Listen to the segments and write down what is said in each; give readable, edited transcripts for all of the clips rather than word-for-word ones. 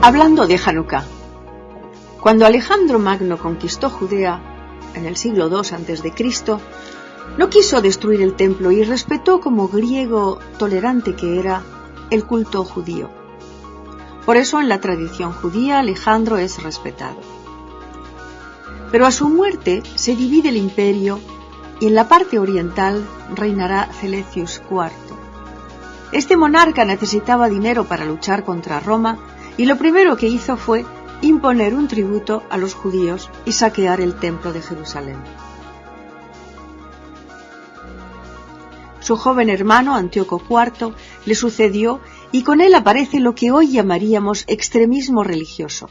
Hablando de Hanukkah, cuando Alejandro Magno conquistó Judea en el siglo II a.C., no quiso destruir el templo y respetó, como griego tolerante que era, el culto judío. Por eso en la tradición judía Alejandro es respetado. Pero a su muerte se divide el imperio y en la parte oriental reinará Seleucus IV. Este monarca necesitaba dinero para luchar contra Roma y lo primero que hizo fue imponer un tributo a los judíos y saquear el templo de Jerusalén. Su joven hermano Antíoco IV le sucedió y con él aparece lo que hoy llamaríamos extremismo religioso.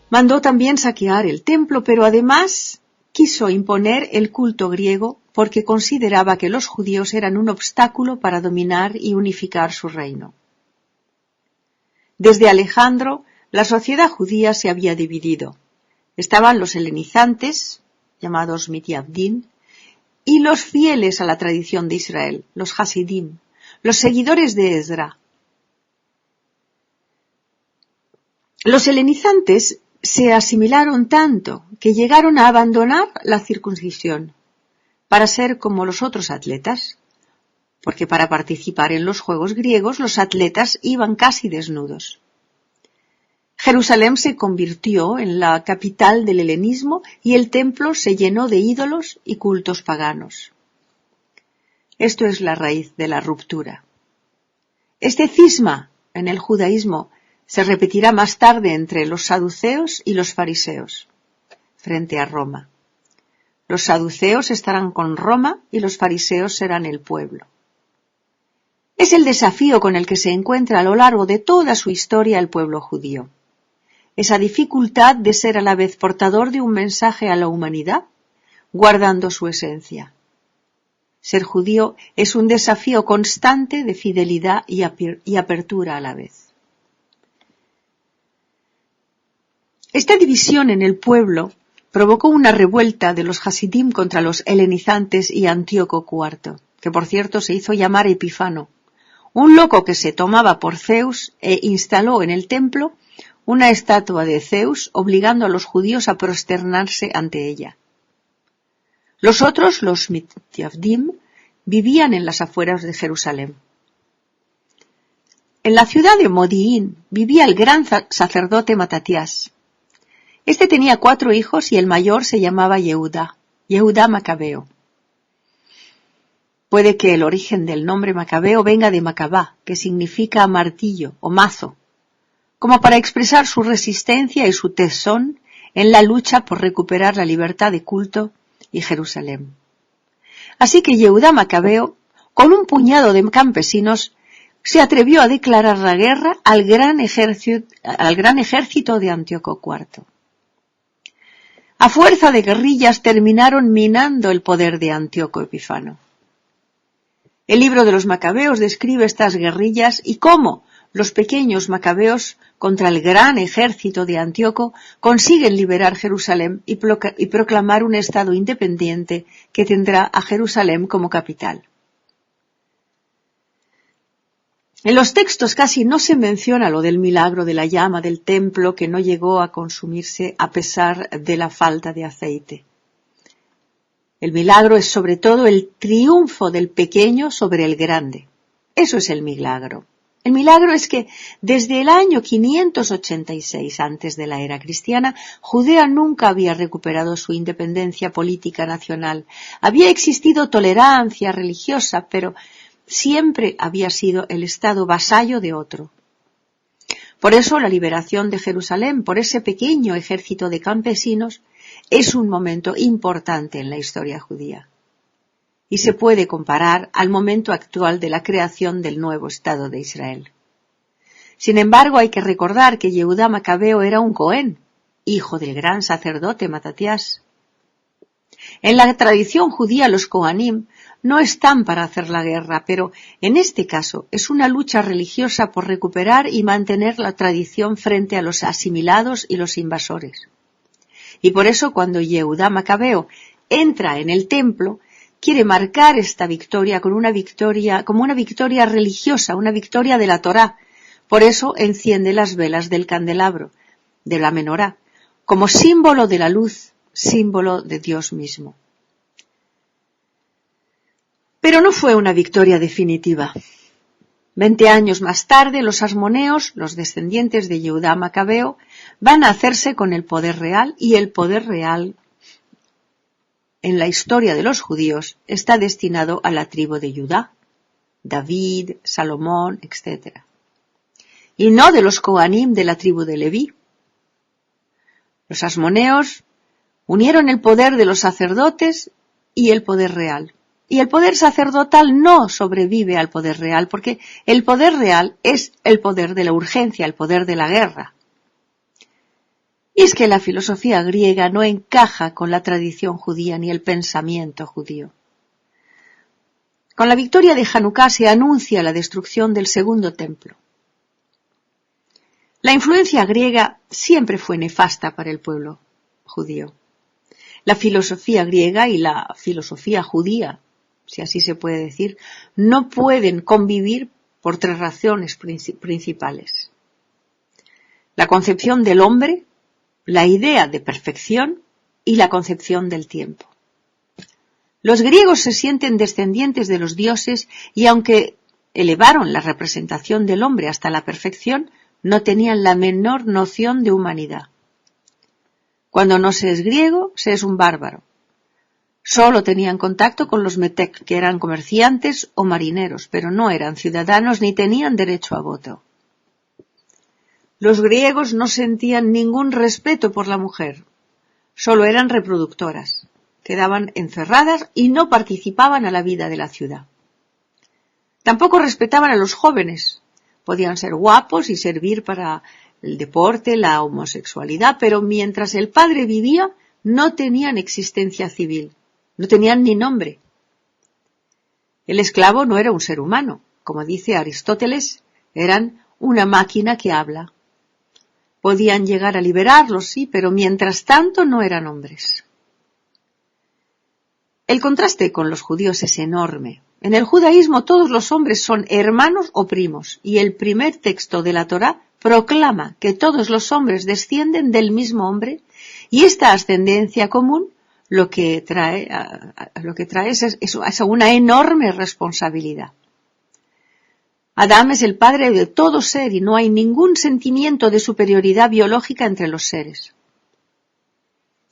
Mandó también saquear el templo, pero además quiso imponer el culto griego porque consideraba que los judíos eran un obstáculo para dominar y unificar su reino. Desde Alejandro, la sociedad judía se había dividido. Estaban los helenizantes, llamados Mityavdim, y los fieles a la tradición de Israel, los Hasidim, los seguidores de Esdra. Los helenizantes se asimilaron tanto que llegaron a abandonar la circuncisión para ser como los otros atletas, porque para participar en los Juegos griegos los atletas iban casi desnudos. Jerusalén se convirtió en la capital del helenismo y el templo se llenó de ídolos y cultos paganos. Esto es la raíz de la ruptura. Este cisma en el judaísmo se repetirá más tarde entre los saduceos y los fariseos, frente a Roma. Los saduceos estarán con Roma y los fariseos serán el pueblo. Es el desafío con el que se encuentra a lo largo de toda su historia el pueblo judío. Esa dificultad de ser a la vez portador de un mensaje a la humanidad, guardando su esencia. Ser judío es un desafío constante de fidelidad y apertura a la vez. Esta división en el pueblo provocó una revuelta de los Hasidim contra los helenizantes y Antíoco IV, que por cierto se hizo llamar Epifano, un loco que se tomaba por Zeus e instaló en el templo una estatua de Zeus, obligando a los judíos a prosternarse ante ella. Los otros, los Mityavdim, vivían en las afueras de Jerusalén. En la ciudad de Modi'in vivía el gran sacerdote Matatías. Este tenía 4 hijos y el mayor se llamaba Yehudá Macabeo. Puede que el origen del nombre Macabeo venga de Macabá, que significa martillo o mazo, como para expresar su resistencia y su tesón en la lucha por recuperar la libertad de culto y Jerusalén. Así que Yehudá Macabeo, con un puñado de campesinos, se atrevió a declarar la guerra al gran ejército de Antíoco IV. A fuerza de guerrillas terminaron minando el poder de Antíoco Epifano. El libro de los Macabeos describe estas guerrillas y cómo los pequeños macabeos contra el gran ejército de Antíoco consiguen liberar Jerusalén y proclamar un estado independiente que tendrá a Jerusalén como capital. En los textos casi no se menciona lo del milagro de la llama del templo que no llegó a consumirse a pesar de la falta de aceite. El milagro es sobre todo el triunfo del pequeño sobre el grande. Eso es el milagro. El milagro es que desde el año 586 antes de la era cristiana, Judea nunca había recuperado su independencia política nacional. Había existido tolerancia religiosa, pero siempre había sido el Estado vasallo de otro. Por eso la liberación de Jerusalén por ese pequeño ejército de campesinos es un momento importante en la historia judía. Y se puede comparar al momento actual de la creación del nuevo Estado de Israel. Sin embargo, hay que recordar que Yehudá Macabeo era un Cohen, hijo del gran sacerdote Matatías. En la tradición judía los Kohanim no están para hacer la guerra, pero en este caso es una lucha religiosa por recuperar y mantener la tradición frente a los asimilados y los invasores. Y por eso cuando Yehudá Macabeo entra en el templo, quiere marcar esta victoria como una victoria religiosa, una victoria de la Torá, Por eso enciende las velas del candelabro, de la menorá, como símbolo de la luz, símbolo de Dios mismo. Pero no fue una victoria definitiva. 20 años más tarde, los asmoneos, los descendientes de Yehudá Macabeo, van a hacerse con el poder real, y el poder real en la historia de los judíos está destinado a la tribu de Judá, David, Salomón, etc. Y no de los Coanim de la tribu de Leví. Los asmoneos unieron el poder de los sacerdotes y el poder real. Y el poder sacerdotal no sobrevive al poder real, porque el poder real es el poder de la urgencia, el poder de la guerra. Y es que la filosofía griega no encaja con la tradición judía ni el pensamiento judío. Con la victoria de Hanukkah se anuncia la destrucción del segundo templo. La influencia griega siempre fue nefasta para el pueblo judío. La filosofía griega y la filosofía judía, si así se puede decir, no pueden convivir por 3 razones principales. La concepción del hombre, la idea de perfección y la concepción del tiempo. Los griegos se sienten descendientes de los dioses y aunque elevaron la representación del hombre hasta la perfección, no tenían la menor noción de humanidad. Cuando no se es griego, se es un bárbaro. Solo tenían contacto con los metec, que eran comerciantes o marineros, pero no eran ciudadanos ni tenían derecho a voto. Los griegos no sentían ningún respeto por la mujer, solo eran reproductoras, quedaban encerradas y no participaban a la vida de la ciudad. Tampoco respetaban a los jóvenes, podían ser guapos y servir para el deporte, la homosexualidad, pero mientras el padre vivía no tenían existencia civil, no tenían ni nombre. El esclavo no era un ser humano, como dice Aristóteles, eran una máquina que habla. Podían llegar a liberarlos, sí, pero mientras tanto no eran hombres. El contraste con los judíos es enorme. En el judaísmo todos los hombres son hermanos o primos, y el primer texto de la Torá proclama que todos los hombres descienden del mismo hombre, y esta ascendencia común lo que trae es una enorme responsabilidad. Adán es el padre de todo ser y no hay ningún sentimiento de superioridad biológica entre los seres.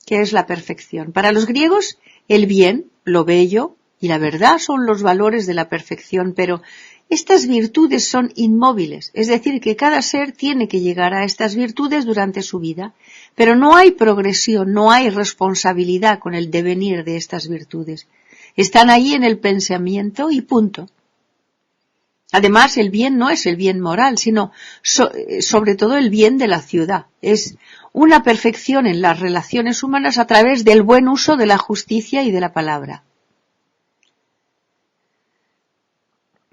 ¿Qué es la perfección? Para los griegos, el bien, lo bello y la verdad son los valores de la perfección, pero estas virtudes son inmóviles, es decir, que cada ser tiene que llegar a estas virtudes durante su vida, pero no hay progresión, no hay responsabilidad con el devenir de estas virtudes. Están ahí en el pensamiento y punto. Además, el bien no es el bien moral, sino sobre todo el bien de la ciudad. Es una perfección en las relaciones humanas a través del buen uso de la justicia y de la palabra.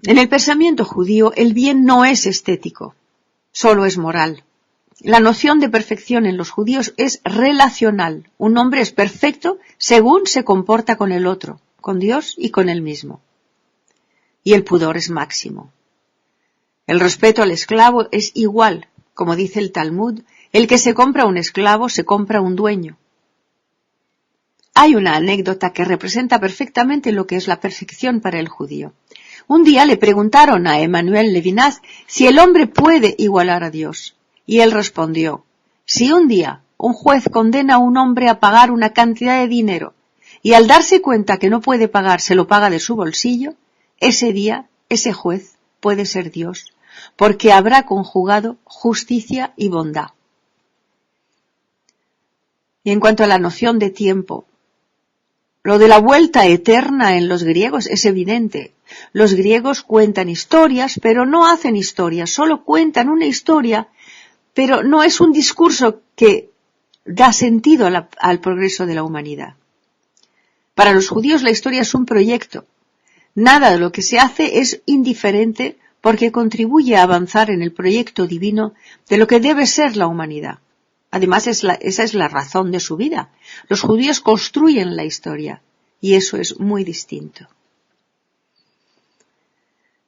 En el pensamiento judío, el bien no es estético, solo es moral. La noción de perfección en los judíos es relacional. Un hombre es perfecto según se comporta con el otro, con Dios y con él mismo. Y el pudor es máximo. El respeto al esclavo es igual, como dice el Talmud, el que se compra un esclavo se compra un dueño. Hay una anécdota que representa perfectamente lo que es la perfección para el judío. Un día le preguntaron a Emmanuel Levinas si el hombre puede igualar a Dios, y él respondió: si un día un juez condena a un hombre a pagar una cantidad de dinero y al darse cuenta que no puede pagar se lo paga de su bolsillo, ese día ese juez puede ser Dios, porque habrá conjugado justicia y bondad. Y en cuanto a la noción de tiempo, lo de la vuelta eterna en los griegos es evidente. Los griegos cuentan historias, pero no hacen historias, solo cuentan una historia, pero no es un discurso que da sentido al progreso de la humanidad. Para los judíos la historia es un proyecto. Nada de lo que se hace es indiferente porque contribuye a avanzar en el proyecto divino de lo que debe ser la humanidad. Además, esa es la razón de su vida. Los judíos construyen la historia y eso es muy distinto.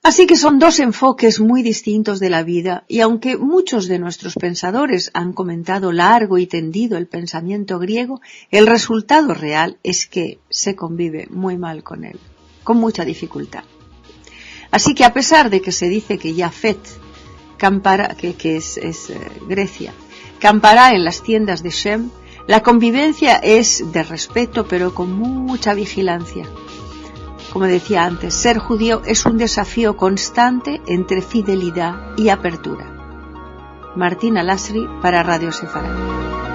Así que son dos enfoques muy distintos de la vida, y aunque muchos de nuestros pensadores han comentado largo y tendido el pensamiento griego, el resultado real es que se convive muy mal con él, con mucha dificultad. Así que a pesar de que se dice que Jafet campará, que es Grecia, campará en las tiendas de Shem, la convivencia es de respeto pero con mucha vigilancia. Como decía antes, ser judío es un desafío constante entre fidelidad y apertura. Martín Alasri para Radio Sefarad.